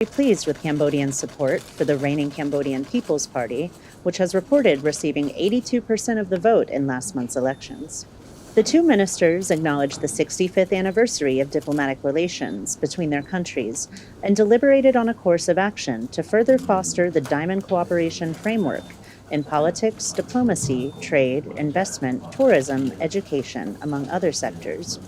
Pleased with Cambodian support for the reigning Cambodian People's Party, which has reported receiving 82% of the vote in last month's elections. The two ministers acknowledged the 65th anniversary of diplomatic relations between their countries and deliberated on a course of action to further foster the Diamond Cooperation Framework in politics, diplomacy, trade, investment, tourism, education, among other sectors.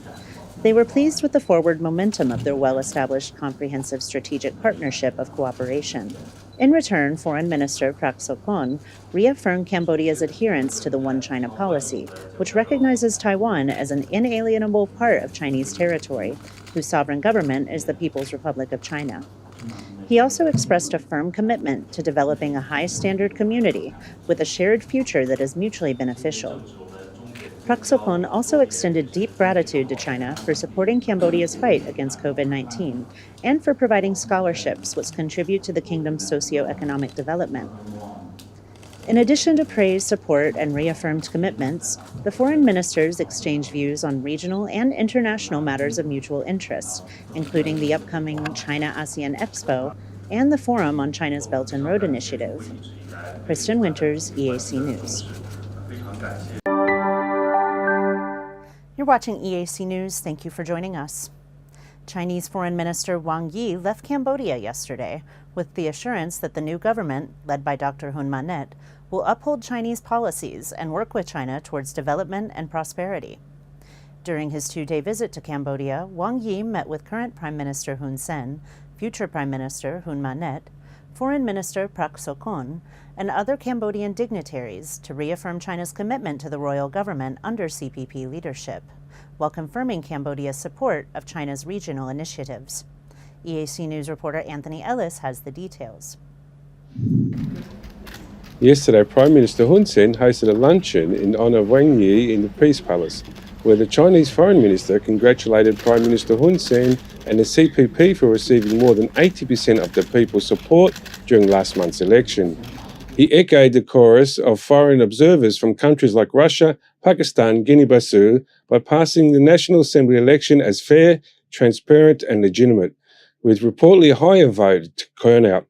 They were pleased with the forward momentum of their well-established comprehensive strategic partnership of cooperation. In return, Foreign Minister Prak Sokhonn reaffirmed Cambodia's adherence to the One China policy, which recognizes Taiwan as an inalienable part of Chinese territory, whose sovereign government is the People's Republic of China. He also expressed a firm commitment to developing a high-standard community with a shared future that is mutually beneficial. Prak Sokhonn also extended deep gratitude to China for supporting Cambodia's fight against COVID-19 and for providing scholarships which contribute to the kingdom's socio-economic development. In addition to praise, support, and reaffirmed commitments, the foreign ministers exchanged views on regional and international matters of mutual interest, including the upcoming China-ASEAN Expo and the Forum on China's Belt and Road Initiative. Kristen Winters, EAC News. You're watching EAC News. Thank you for joining us. Chinese Foreign Minister Wang Yi left Cambodia yesterday with the assurance that the new government, led by Dr. Hun Manet, will uphold Chinese policies and work with China towards development and prosperity. During his two-day visit to Cambodia, Wang Yi met with current Prime Minister Hun Sen, future Prime Minister Hun Manet, Foreign Minister Prak Sokhonn, and other Cambodian dignitaries to reaffirm China's commitment to the royal government under CPP leadership, while confirming Cambodia's support of China's regional initiatives. EAC News reporter Anthony Ellis has the details. Yesterday, Prime Minister Hun Sen hosted a luncheon in honour of Wang Yi in the Peace Palace, where the Chinese Foreign Minister congratulated Prime Minister Hun Sen and the CPP for receiving more than 80% of the people's support during last month's election. He echoed the chorus of foreign observers from countries like Russia, Pakistan, Guinea-Bissau by passing the National Assembly election as fair, transparent and legitimate, with reportedly higher vote turnout.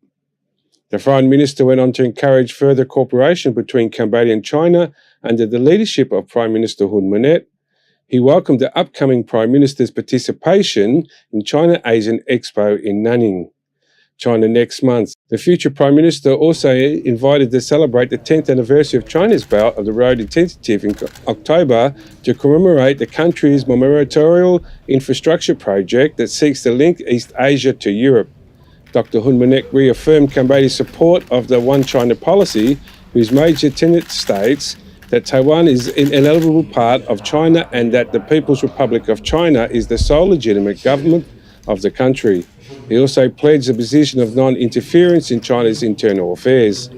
The Foreign Minister went on to encourage further cooperation between Cambodia and China under the leadership of Prime Minister Hun Manet. He welcomed the upcoming Prime Minister's participation in China-ASEAN Expo in Nanning, China next month. The future Prime Minister also invited to celebrate the 10th anniversary of China's Belt of the Road Initiative in October to commemorate the country's memorial infrastructure project that seeks to link East Asia to Europe. Dr. Hun Manet reaffirmed Cambodia's support of the One China policy, whose major tenet states that Taiwan is an inalienable part of China and that the People's Republic of China is the sole legitimate government of the country. He also pledged a position of non-interference in China's internal affairs.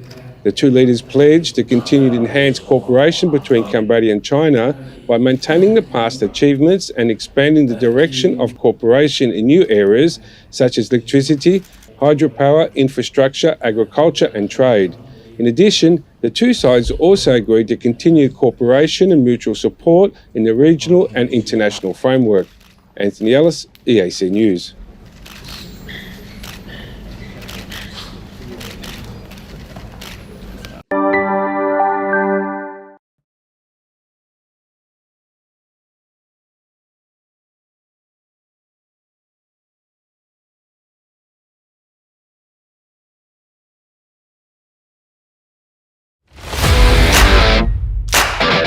The two leaders pledged to continue to enhance cooperation between Cambodia and China by maintaining the past achievements and expanding the direction of cooperation in new areas such as electricity, hydropower, infrastructure, agriculture and trade. In addition, the two sides also agreed to continue cooperation and mutual support in the regional and international framework. Anthony Ellis, EAC News.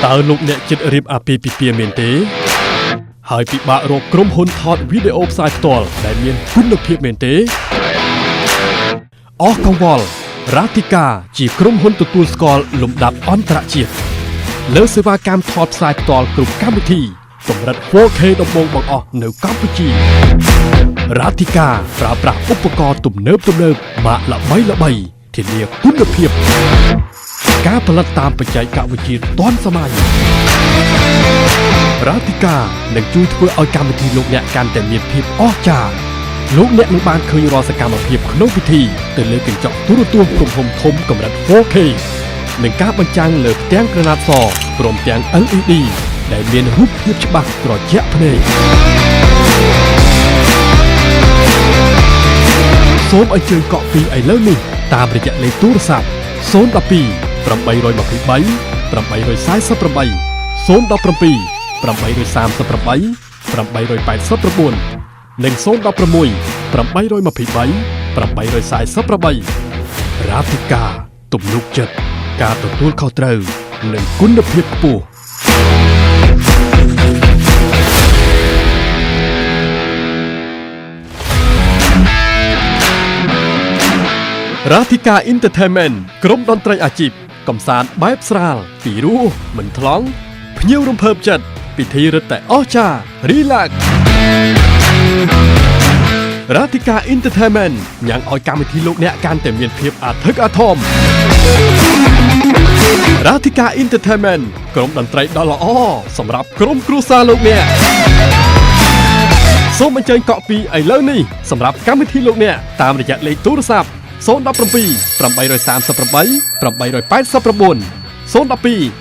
Tao lục nẹ chit rip api pipi miền tế, hai pi bạ rô krom hôn thọt video sai tol đại miền kun được phiệp miền tế. Ở công vol, Ratika chỉ krom hôn tụt tuôn skol lục đạp on tra chiết. Lỡ sự va cam thọt sai tol krom Campuchia, tổng rật 4K đồng bông bằng ở nửa Campuchia. Ratika ra bạc upakor tụm nớp mà là bay thì lia kun được phiệp. ការផលិតតាមបច្ចេកវិទ្យាទាន់សម័យ Ratika នឹងជួយធ្វើឲ្យកម្មវិធីលោកអ្នកកាន់តែមានភាពអស្ចារ្យ លោកអ្នកនឹងបានឃើញរាល់សកម្មភាពក្នុងពិធីទៅលើកញ្ចក់ទូរទស្សន៍ទំហំធំកម្រិត 4K និងការបញ្ចាំងលើផ្ទាំងក្រណាត់សព្រមទាំង LED ដែលមានរូបភាពច្បាស់ត្រជាក់ភ្នែក ស សូមអញ្ជើញកក់ពីឥឡូវនេះតាមរយៈលេខទូរស័ព្ទ012 823 848 017 838 889 និង016 823 848 រាធិកាទំនុកចិត្តការទទួលខុសត្រូវនិងគុណភាពខ្ពស់រាធិកា Entertainment ក្រុមតន្ត្រីអាជីពកំសាន្តបែបស្រាលពីរោះមិនថ្លង់ភ្ញៀវរំភើបចិត្តពិធីរឹតតែអស្ចារ្យ Relax រាធិកា Entertainment ញ៉ាំងឲ្យកម្មវិធីលោកអ្នកកាន់តែមានភាពអធិកអធមរាធិកា Entertainment ក្រុមតន្ត្រីដ៏ល្អសម្រាប់ក្រុមគ្រួសារលោកអ្នកសូមអញ្ជើញកក់ពីឥឡូវនេះសម្រាប់កម្មវិធីលោកអ្នកតាមរយៈលេខទូរស័ព្ទ017 838 889 012 823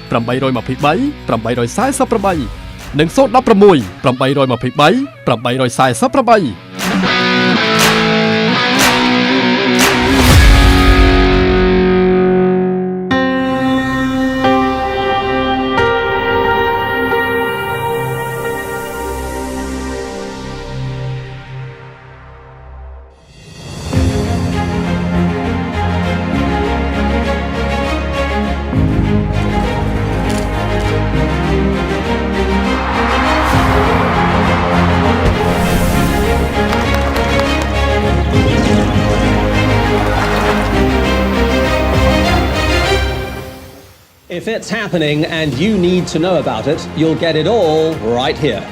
848 និង016 823 848If it's happening and you need to know about it, you'll get it all right here.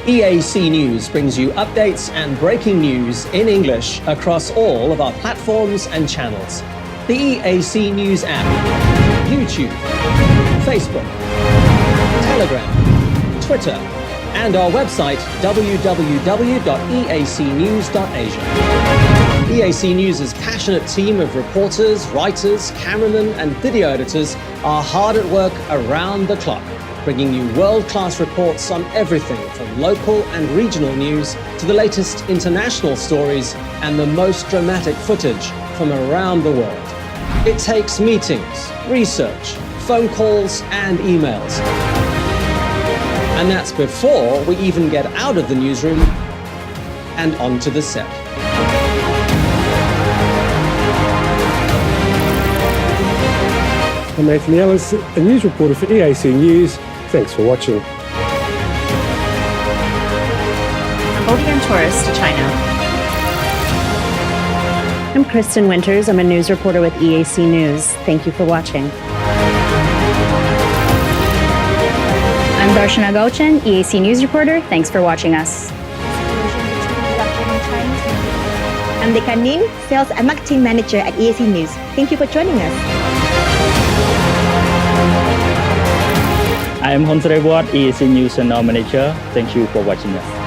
EAC News brings you updates and breaking news in English across all of our platforms and channels. The EAC News app, YouTube, Facebook, Telegram, Twitter, and our website www.eacnews.asia. EAC News' passionate team of reporters, writers, cameramen and video editors are hard at work around the clock, bringing you world-class reports on everything from local and regional news to the latest international stories and the most dramatic footage from around the world. It takes meetings, research, phone calls and emails. And that's before we even get out of the newsroom and onto the set. I'm Anthony Ellis, a news reporter for EAC News. Thanks for watching. Cambodian tourist to China. I'm Kristen Winters. I'm a news reporter with EAC News. Thank you for watching. I'm Darshana Gauchan, EAC News reporter. Thanks for watching us. I'm Dekha Nim, Sales and Marketing Manager at EAC News. Thank you for joining us. I am Honsare Ward, EAC News Channel Manager. Thank you for watching us.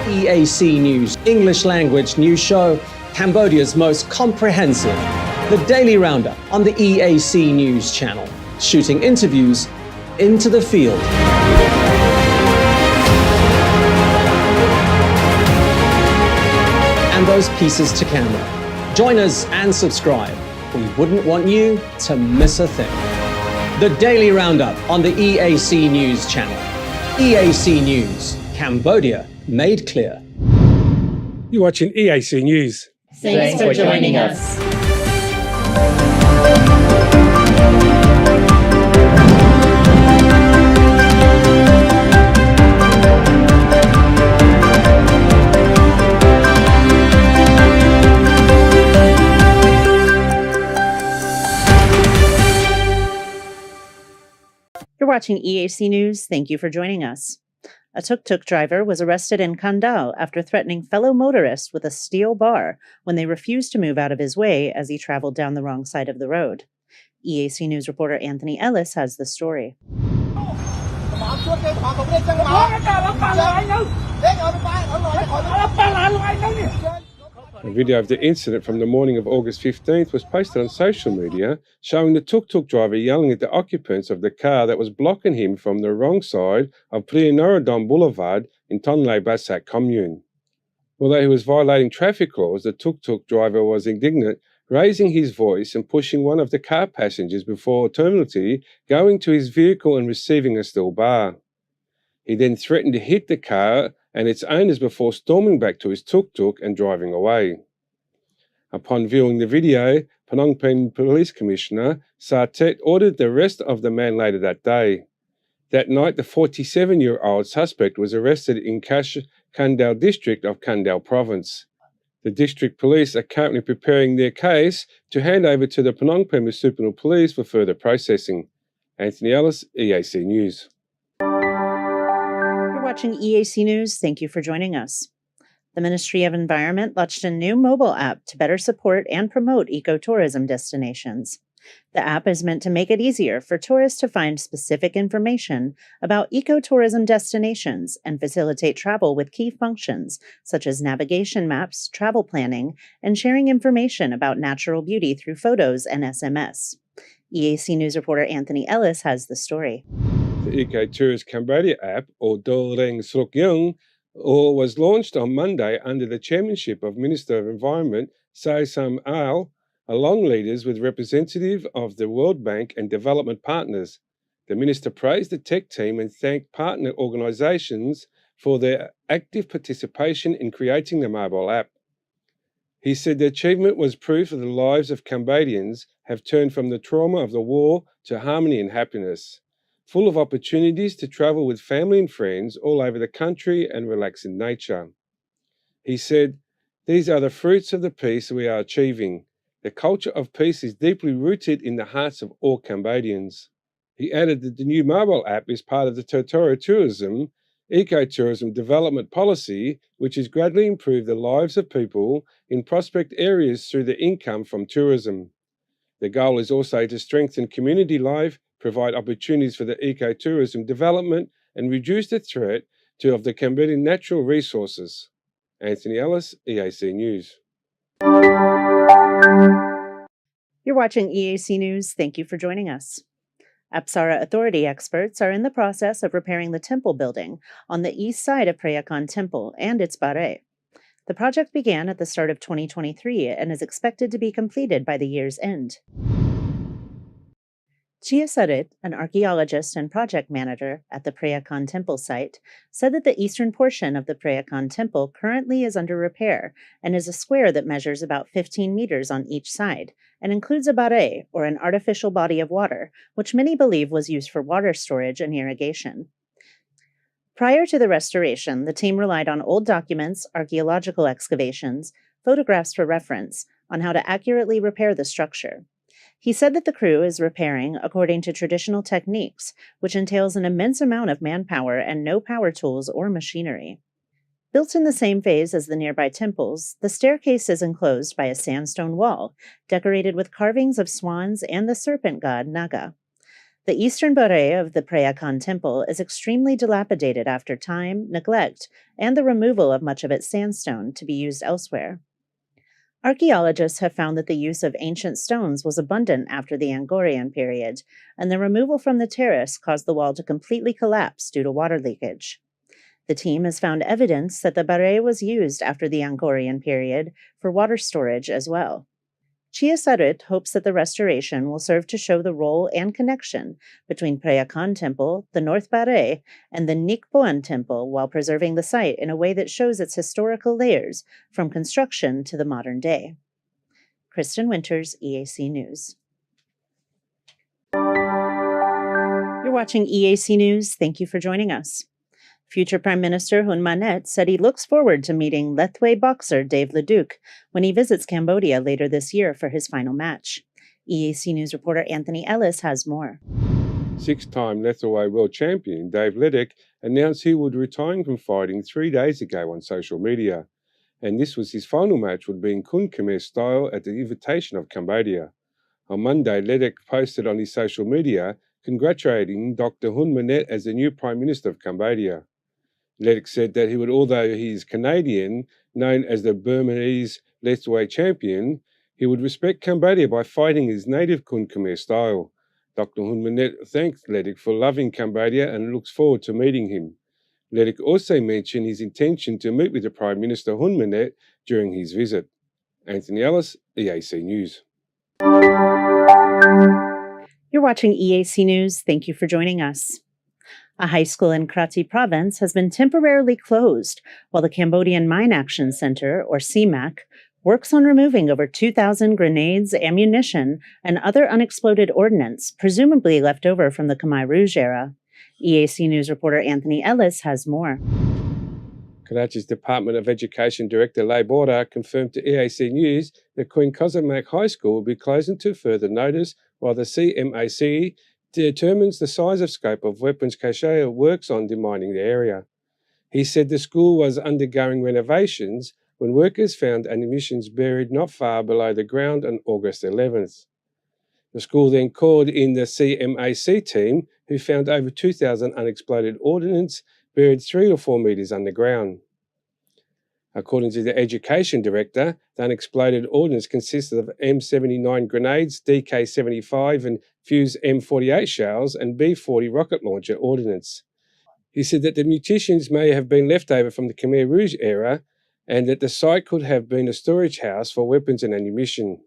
EAC News English language news show, Cambodia's most comprehensive, the Daily Roundup on the EAC News channel, shooting interviews into the field. And those pieces to camera. Join us and subscribe. We wouldn't want you to miss a thing. The Daily Roundup on the EAC News channel. EAC News, Cambodia made clear. You're watching EAC News. Thanks for joining us. You're watching EAC News. Thank you for joining us. A tuk-tuk driver was arrested in Kandal after threatening fellow motorists with a steel bar when they refused to move out of his way as he traveled down the wrong side of the road. EAC News reporter Anthony Ellis has the story. A video of the incident from the morning of August 15th was posted on social media, showing the tuk-tuk driver yelling at the occupants of the car that was blocking him from the wrong side of Prienorodom Boulevard in Tonlé-Bassac commune. Although he was violating traffic laws, the tuk-tuk driver was indignant, raising his voice and pushing one of the car passengers before ultimately going to his vehicle and receiving a steel bar. He then threatened to hit the car and its owners before storming back to his tuk-tuk and driving away. Upon viewing the video, Phnom Penh Police Commissioner Sartet ordered the arrest of the man later that day. That night, the 47-year-old suspect was arrested in Kandal district of Kandal province. The district police are currently preparing their case to hand over to the Phnom Penh Municipal Police for further processing. Anthony Ellis, EAC News. You're watching EAC News. Thank you for joining us. The Ministry of Environment launched a new mobile app to better support and promote ecotourism destinations. The app is meant to make it easier for tourists to find specific information about ecotourism destinations and facilitate travel with key functions such as navigation maps, travel planning, and sharing information about natural beauty through photos and SMS. EAC News reporter Anthony Ellis has the story. The Ecotourist Cambodia app, or Doreng Srukyung, was launched on Monday under the chairmanship of Minister of Environment Say Sam Al, along leaders with representative of the World Bank and development partners. The minister praised the tech team and thanked partner organisations for their active participation in creating the mobile app. He said the achievement was proof that the lives of Cambodians have turned from the trauma of the war to harmony and happiness, full of opportunities to travel with family and friends all over the country and relax in nature. He said, "These are the fruits of the peace we are achieving. The culture of peace is deeply rooted in the hearts of all Cambodians." He added that the new mobile app is part of the Totoro Tourism ecotourism development policy, which has gradually improved the lives of people in prospect areas through the income from tourism. The goal is also to strengthen community life, provide opportunities for the ecotourism development, and reduce the threat of the Cambodian natural resources. Anthony Ellis, EAC News. You're watching EAC News. Thank you for joining us. Apsara Authority experts are in the process of repairing the temple building on the east side of Prayakan Temple and its bare. The project began at the start of 2023 and is expected to be completed by the year's end. Chia Sarit, an archaeologist and project manager at the Prayakan Temple site, said that the eastern portion of the Prayakan Temple currently is under repair and is a square that measures about 15 meters on each side and includes a bare, or an artificial body of water, which many believe was used for water storage and irrigation. Prior to the restoration, the team relied on old documents, archaeological excavations, photographs for reference on how to accurately repair the structure. He said that the crew is repairing according to traditional techniques, which entails an immense amount of manpower and no power tools or machinery. Built in the same phase as the nearby temples, the staircase is enclosed by a sandstone wall, decorated with carvings of swans and the serpent god Naga. The eastern bare of the Prayakan Temple is extremely dilapidated after time, neglect, and the removal of much of its sandstone to be used elsewhere. Archaeologists have found that the use of ancient stones was abundant after the Angkorian period, and the removal from the terrace caused the wall to completely collapse due to water leakage. The team has found evidence that the bare was used after the Angkorian period for water storage as well. Chia Sarit hopes that the restoration will serve to show the role and connection between Prayakan Temple, the North Bare, and the Nikboan Temple while preserving the site in a way that shows its historical layers from construction to the modern day. Kristen Winters, EAC News. You're watching EAC News. Thank you for joining us. Future Prime Minister Hun Manet said he looks forward to meeting Lethwei boxer Dave Leduc when he visits Cambodia later this year for his final match. EAC News reporter Anthony Ellis has more. Six-time Lethwei world champion Dave Leduc announced he would retire from fighting 3 days ago on social media, and this was his final match would be in Kun Khmer style at the invitation of Cambodia. On Monday, Leduc posted on his social media congratulating Dr. Hun Manet as the new Prime Minister of Cambodia. Leduc said that he would, although he is Canadian, known as the Burmese Lethwei champion, he would respect Cambodia by fighting his native Kun Khmer style. Dr. Hun Manet thanked Ledik for loving Cambodia and looks forward to meeting him. Ledik also mentioned his intention to meet with the Prime Minister Hun Manet during his visit. Anthony Ellis, EAC News. You're watching EAC News. Thank you for joining us. A high school in Krati province has been temporarily closed while the Cambodian Mine Action Center, or CMAC, works on removing over 2,000 grenades, ammunition, and other unexploded ordnance, presumably left over from the Khmer Rouge era. EAC News reporter Anthony Ellis has more. Karachi's Department of Education Director Lay Bora confirmed to EAC News that Queen Kozamak High School will be closed until further notice while the CMAC determines the size of scope of weapons cache it works on demining the area. He said the school was undergoing renovations when workers found ammunition buried not far below the ground on August 11th. The school then called in the CMAC team, who found over 2,000 unexploded ordnance buried 3 or 4 metres underground. According to the education director, the unexploded ordnance consisted of M79 grenades, DK75 and fused M48 shells and B40 rocket launcher ordnance. He said that the munitions may have been left over from the Khmer Rouge era and that the site could have been a storage house for weapons and ammunition.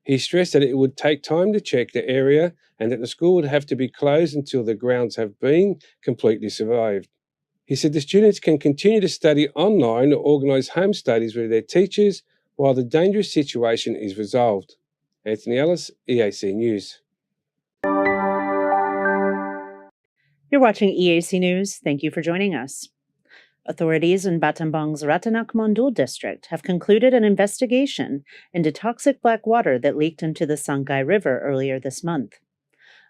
He stressed that it would take time to check the area and that the school would have to be closed until the grounds have been completely surveyed. He said the students can continue to study online or organise home studies with their teachers while the dangerous situation is resolved. Anthony Ellis, EAC News. You're watching EAC News. Thank you for joining us. Authorities in Battambang's Ratanak Mondul district have concluded an investigation into toxic black water that leaked into the Sangkai River earlier this month.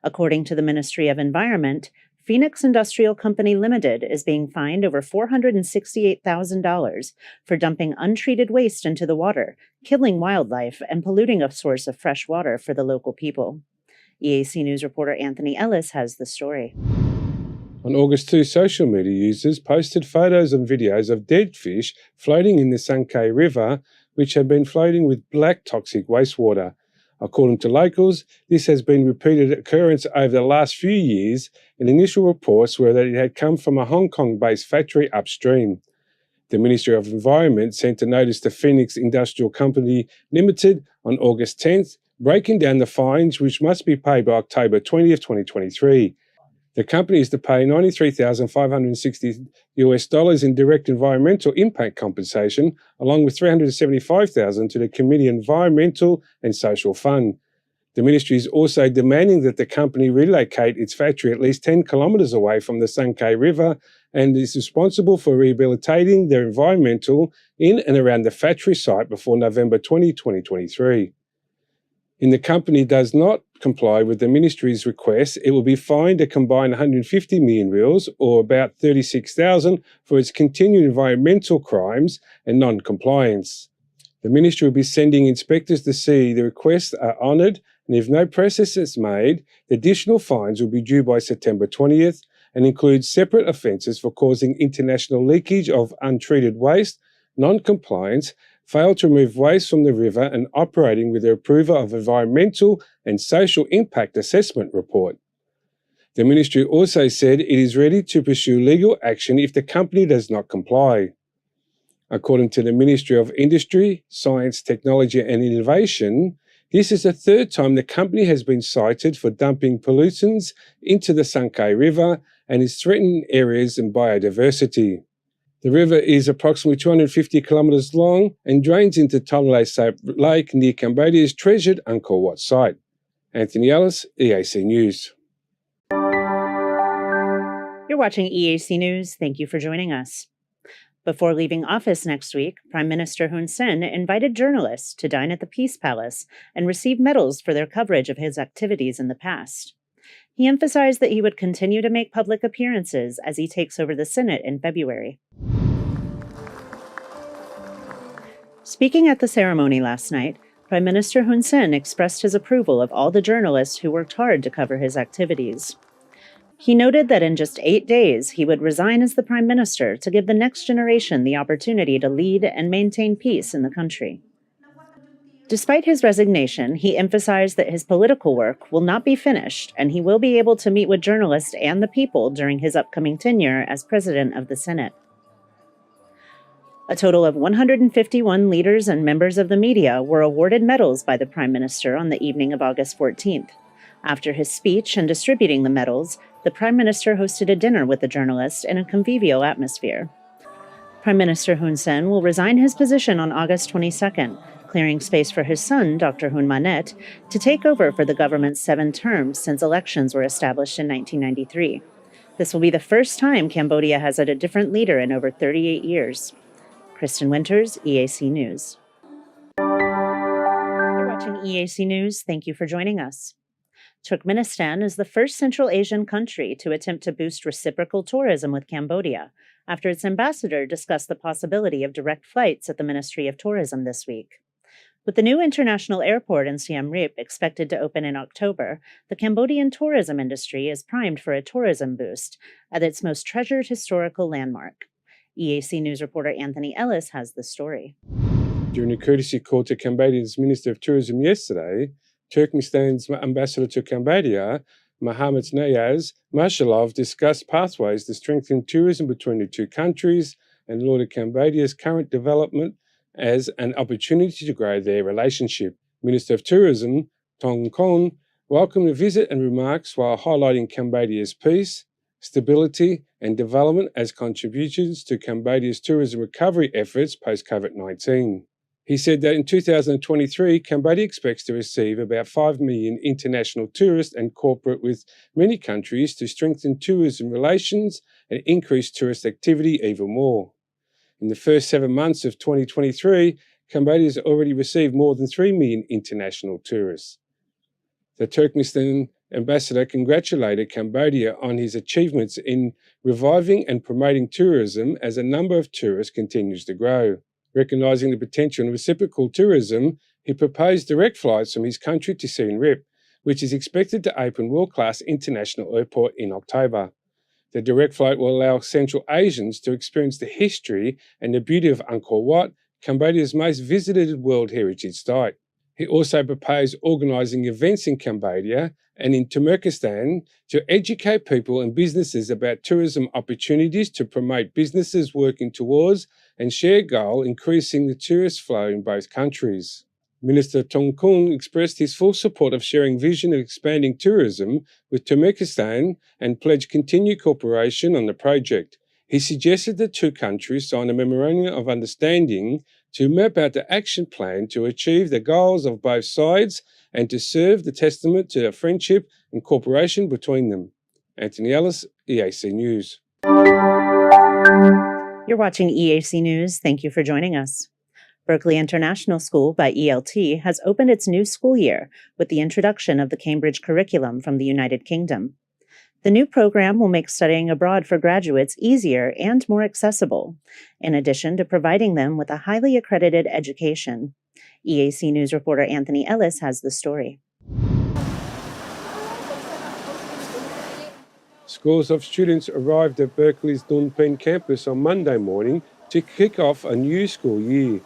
According to the Ministry of Environment, Phoenix Industrial Company Limited is being fined over $468,000 for dumping untreated waste into the water, killing wildlife and polluting a source of fresh water for the local people. EAC News reporter Anthony Ellis has the story. On August 2, social media users posted photos and videos of dead fish floating in the Sangkai River, which had been floating with black toxic wastewater. According to locals, this has been repeated occurrence over the last few years, and initial reports were that it had come from a Hong Kong-based factory upstream. The Ministry of Environment sent a notice to Phoenix Industrial Company Limited on August 10th, breaking down the fines which must be paid by October 20th, 2023. The company is to pay $93,560 in direct environmental impact compensation, along with $375,000 to the Committee Environmental and Social Fund. The ministry is also demanding that the company relocate its factory at least 10 kilometres away from the Sangkai River and is responsible for rehabilitating their environmental in and around the factory site before November 20, 2023. If the company does not comply with the ministry's request, it will be fined a combined 150 million riyals, or about 36,000, for its continued environmental crimes and non-compliance. The ministry will be sending inspectors to see the requests are honoured, and if no process is made, the additional fines will be due by September 20th and include separate offences for causing international leakage of untreated waste, non-compliance, failed to remove waste from the river, and operating with the approval of environmental and social impact assessment report. The ministry also said it is ready to pursue legal action if the company does not comply. According to the Ministry of Industry, Science, Technology and Innovation, this is the third time the company has been cited for dumping pollutants into the Sangkai River and is threatening areas and biodiversity. The river is approximately 250 kilometres long and drains into Tonle Sap Lake near Cambodia's treasured Angkor Wat site. Anthony Ellis, EAC News. You're watching EAC News. Thank you for joining us. Before leaving office next week, Prime Minister Hun Sen invited journalists to dine at the Peace Palace and receive medals for their coverage of his activities in the past. He emphasized that he would continue to make public appearances as he takes over the Senate in February. Speaking at the ceremony last night, Prime Minister Hun Sen expressed his approval of all the journalists who worked hard to cover his activities. He noted that in just 8 days, he would resign as the Prime Minister to give the next generation the opportunity to lead and maintain peace in the country. Despite his resignation, he emphasized that his political work will not be finished and he will be able to meet with journalists and the people during his upcoming tenure as president of the Senate. A total of 151 leaders and members of the media were awarded medals by the Prime Minister on the evening of August 14th. After his speech and distributing the medals, the Prime Minister hosted a dinner with the journalists in a convivial atmosphere. Prime Minister Hun Sen will resign his position on August 22nd, clearing space for his son, Dr. Hun Manet, to take over for the government's 7 terms since elections were established in 1993. This will be the first time Cambodia has had a different leader in over 38 years. Kristen Winters, EAC News. You're watching EAC News. Thank you for joining us. Turkmenistan is the first Central Asian country to attempt to boost reciprocal tourism with Cambodia, after its ambassador discussed the possibility of direct flights at the Ministry of Tourism this week. With the new international airport in Siem Reap expected to open in October, the Cambodian tourism industry is primed for a tourism boost at its most treasured historical landmark. EAC News reporter Anthony Ellis has the story. During a courtesy call to Cambodia's Minister of Tourism yesterday, Turkmenistan's ambassador to Cambodia, Mohammad Nayaz Mashalov, discussed pathways to strengthen tourism between the two countries and lauded Cambodia's current development as an opportunity to grow their relationship. Minister of Tourism, Tong Kon, welcomed the visit and remarks while highlighting Cambodia's peace, stability and development as contributions to Cambodia's tourism recovery efforts post-COVID-19. He said that in 2023, Cambodia expects to receive about 5 million international tourists and corporate with many countries to strengthen tourism relations and increase tourist activity even more. In the first 7 months of 2023, Cambodia has already received more than 3 million international tourists. The Turkmenistan ambassador congratulated Cambodia on his achievements in reviving and promoting tourism as the number of tourists continues to grow. Recognising the potential in reciprocal tourism, he proposed direct flights from his country to Siem Reap, which is expected to open world-class international airport in October. The direct flight will allow Central Asians to experience the history and the beauty of Angkor Wat, Cambodia's most visited World Heritage Site. He also proposed organising events in Cambodia and in Turkmenistan to educate people and businesses about tourism opportunities to promote businesses working towards and share goal increasing the tourist flow in both countries. Minister Tong Kun expressed his full support of sharing vision of expanding tourism with Turkmenistan and pledged continued cooperation on the project. He suggested the two countries sign a memorandum of understanding to map out the action plan to achieve the goals of both sides and to serve the testament to the friendship and cooperation between them. Anthony Ellis, EAC News. You're watching EAC News. Thank you for joining us. Berkeley International School by ELT has opened its new school year with the introduction of the Cambridge curriculum from the United Kingdom. The new program will make studying abroad for graduates easier and more accessible, in addition to providing them with a highly accredited education. EAC News reporter Anthony Ellis has the story. Scores of students arrived at Berkeley's Phnom Penh campus on Monday morning to kick off a new school year.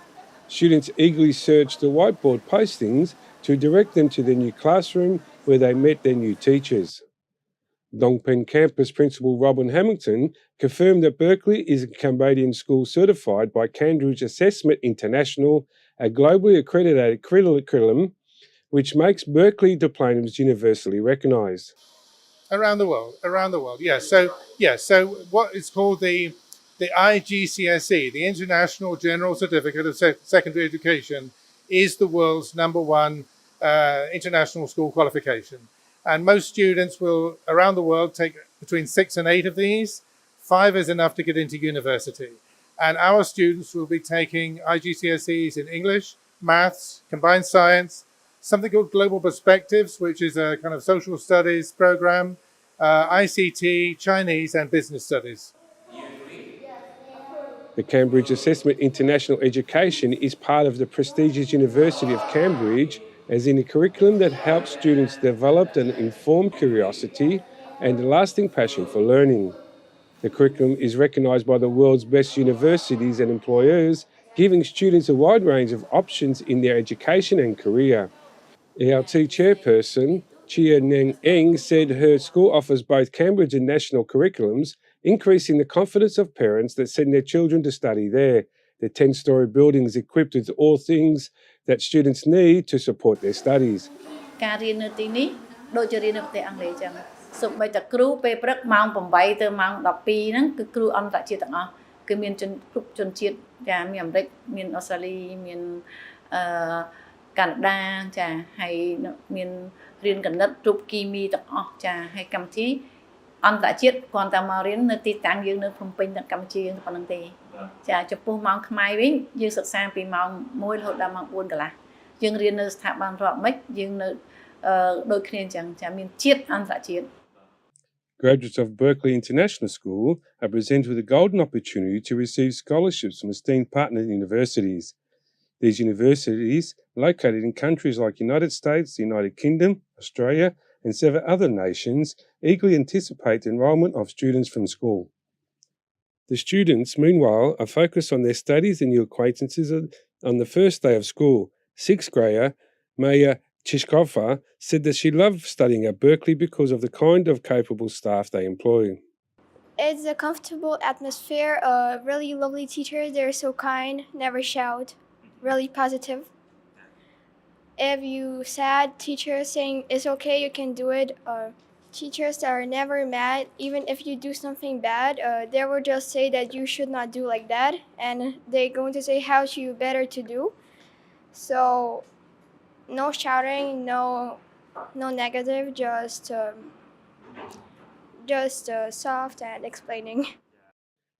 Students eagerly searched the whiteboard postings to direct them to their new classroom where they met their new teachers. Phnom Penh campus principal Robin Hamilton confirmed that Berkeley is a Cambodian school certified by Cambridge Assessment International, a globally accredited curriculum which makes Berkeley diplomas universally recognised. Around the world, yes. So what is called the IGCSE, the International General Certificate of Secondary Education, is the world's #1 international school qualification. And most students will, around the world, take between 6 and 8 of these. 5 is enough to get into university. And our students will be taking IGCSEs in English, maths, combined science, something called Global Perspectives, which is a kind of social studies program, ICT, Chinese, and business studies. The Cambridge Assessment International Education is part of the prestigious University of Cambridge, as in a curriculum that helps students develop an informed curiosity and a lasting passion for learning. The curriculum is recognised by the world's best universities and employers giving students a wide range of options in their education and career. ELT chairperson Chia Neng Eng said her school offers both Cambridge and national curriculums, increasing the confidence of parents that send their children to study there. The 10-storey building is equipped with all things that students need to support their studies. ការរៀននៅទីនេះដូចជារៀននៅប្រទេសអង់គ្លេសចឹងសូម្បីតែគ្រូពេលព្រឹកម៉ោង8ទៅម៉ោង12ហ្នឹងគឺគ្រូអន្តរជាតិទាំងអស់គឺមានគ្រប់ជនជាតិចាមានអាមេរិកមានអូស្ត្រាលីមានកាណាដាចាហើយមានរៀនគណិតរូបគីមីទាំងអស់ចាហើយកម្មវិធីអន្តរជាតិគ្រាន់តែមករៀននៅទីតាំងយើងនៅភ្នំពេញនៅកម្ពុជាយើងប៉ុណ្្នឹងទេចាចំពោះម៉ោងខ្មែរវិញយើងសិក្សាពីម៉ោង1រហូតដល់ម៉ោង4កន្លះយើងរៀននៅស្ថាប័នរដ្ឋមិនយើងនៅដូចគ្នាអញ្ចឹងចាមានជាតិអន្តរជាតិ Graduates of Berkeley International School are presented with a golden opportunity to receive scholarships from esteemed partner universities. These universities, located in countries like the United States, the United Kingdom, Australia, and several other nations, eagerly anticipate the enrolment of students from school. The students, meanwhile, are focused on their studies and new acquaintances on the first day of school. Sixth grader Maya Chishkova said that she loved studying at Berkeley because of the kind of capable staff they employ. It's a comfortable atmosphere, really lovely teachers. They're so kind, never shout, really positive. If you sad, teachers saying it's okay, you can do it. Teachers are never mad, even if you do something bad. They will just say that you should not do like that, and they're going to say how you better to do. So no shouting, no negative, just soft and explaining.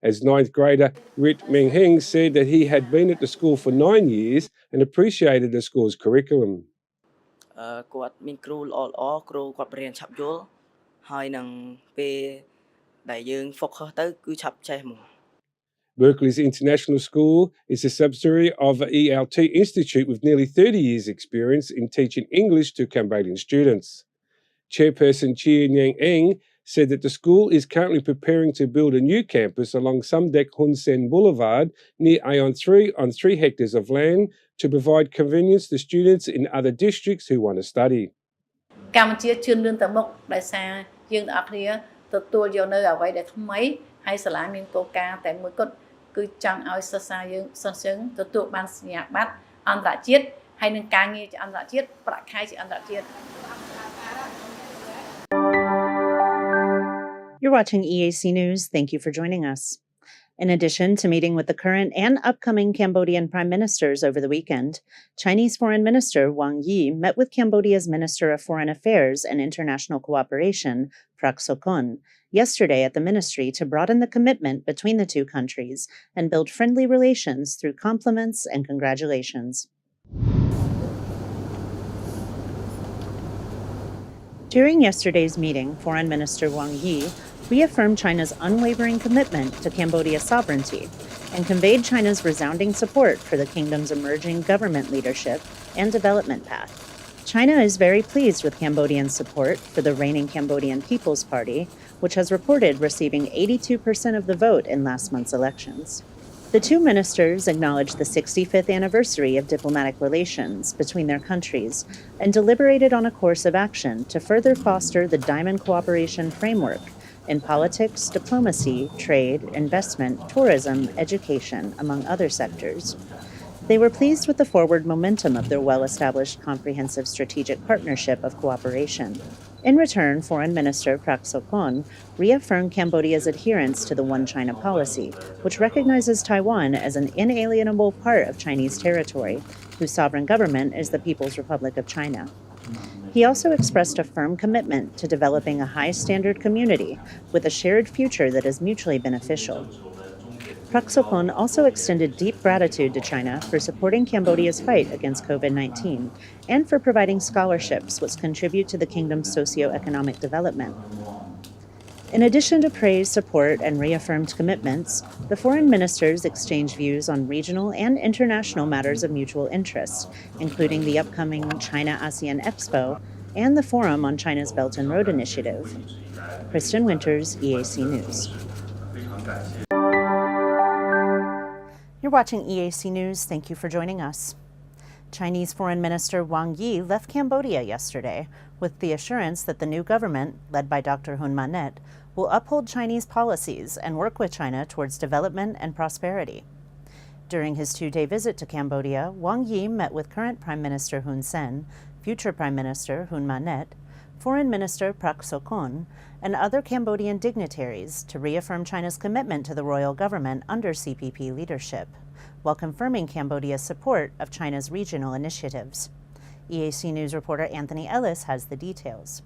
As ninth grader Rit Meng Heng said that he had been at the school for 9 years and appreciated the school's curriculum. គាត់មានគ្រូល្អៗគ្រូគាត់បរៀនឆាប់យល់ហើយនឹងពេលដែលយើង focus ទៅគឺឆាប់ចេះហ្មង Berkeley's International School is a subsidiary of the ELT Institute with nearly 30 years' experience in teaching English to Cambodian students. Chairperson Chia Neng Eng said that the school is currently preparing to build a new campus along Samdek Hun Sen Boulevard near Aeon 3 on 3 hectares of land to provide convenience to students in other districts who want to study. កម្ពុជាជឿនលឿនទៅមុខដោយសារយើងទាំងអស់គ្នាទទួលយកនៅអ្វីដែលថ្មីហើយសាលាមានគោលការណ៍តែមួយគត់គឺចង់ឲ្យសិស្សយើងទទួលបានសញ្ញាបត្រអន្តរជាតិហើយនឹងការងារជាអន្តរជាតិប្រាក់ខែជាអន្តរជាតិ You're watching EAC News. Thank you for joining us. In addition to meeting with the current and upcoming Cambodian prime ministers over the weekend, Chinese Foreign Minister Wang Yi met with Cambodia's Minister of Foreign Affairs and International Cooperation, Prak Sokhonn, yesterday at the ministry to broaden the commitment between the two countries and build friendly relations through compliments and congratulations. During yesterday's meeting, Foreign Minister Wang Yi reaffirmed China's unwavering commitment to Cambodia's sovereignty and conveyed China's resounding support for the kingdom's emerging government leadership and development path. China is very pleased with Cambodian support for the reigning Cambodian People's Party, which has reported receiving 82% of the vote in last month's elections. The two ministers acknowledged the 65th anniversary of diplomatic relations between their countries and deliberated on a course of action to further foster the Diamond Cooperation Framework in politics, diplomacy, trade, investment, tourism, education, among other sectors. They were pleased with the forward momentum of their well-established comprehensive strategic partnership of cooperation. In return, Foreign Minister Prak Sokhonn reaffirmed Cambodia's adherence to the One China policy, which recognizes Taiwan as an inalienable part of Chinese territory, whose sovereign government is the People's Republic of China. He also expressed a firm commitment to developing a high-standard community with a shared future that is mutually beneficial. Prak Sokhonn also extended deep gratitude to China for supporting Cambodia's fight against COVID-19 and for providing scholarships which contribute to the kingdom's socio-economic development. In addition to praise, support, and reaffirmed commitments, the foreign ministers exchanged views on regional and international matters of mutual interest, including the upcoming China-ASEAN Expo and the Forum on China's Belt and Road Initiative. Kristen Winters, EAC News. You're You're watching EAC News. Thank you for joining us. Chinese Foreign Minister Wang Yi left Cambodia yesterday with the assurance that the new government, led by Dr. Hun Manet, will uphold Chinese policies and work with China towards development and prosperity. During his 2-day visit to Cambodia, Wang Yi met with current Prime Minister Hun Sen, future Prime Minister Hun Manet, Foreign Minister Prak Sokhonn, and other Cambodian dignitaries to reaffirm China's commitment to the royal government under CPP leadership, while confirming Cambodia's support of China's regional initiatives. EAC News reporter Anthony Ellis has the details.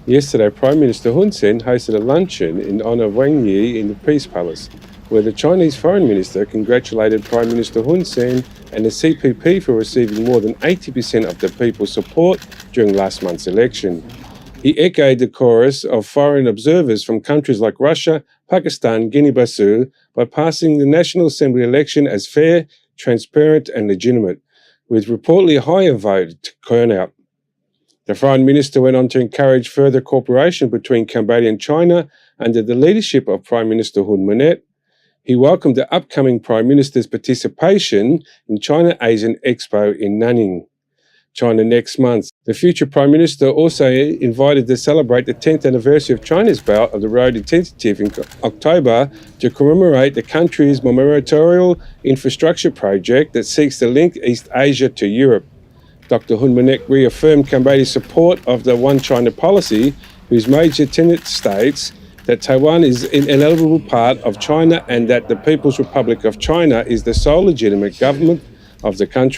Yesterday, Prime Minister Hun Sen hosted a luncheon in honour of Wang Yi in the Peace Palace, where the Chinese Foreign Minister congratulated Prime Minister Hun Sen and the CPP for receiving more than 80% of the people's support during last month's election. He echoed the chorus of foreign observers from countries like Russia, Pakistan, Guinea-Bissau by passing the National Assembly election as fair, transparent and legitimate, with reportedly higher vote turnout. The Foreign Minister went on to encourage further cooperation between Cambodia and China under the leadership of Prime Minister Hun Manet. He welcomed the upcoming Prime Minister's participation in China Asian Expo in Nanning, China next month. The future Prime Minister also invited to celebrate the 10th anniversary of China's bout of the Road Initiative in October to commemorate the country's memorial infrastructure project that seeks to link East Asia to Europe. Dr. Hun Manet reaffirmed Cambodia's support of the One China policy, whose major tenet states that Taiwan is an inalienable part of China and that the People's Republic of China is the sole legitimate government of the country.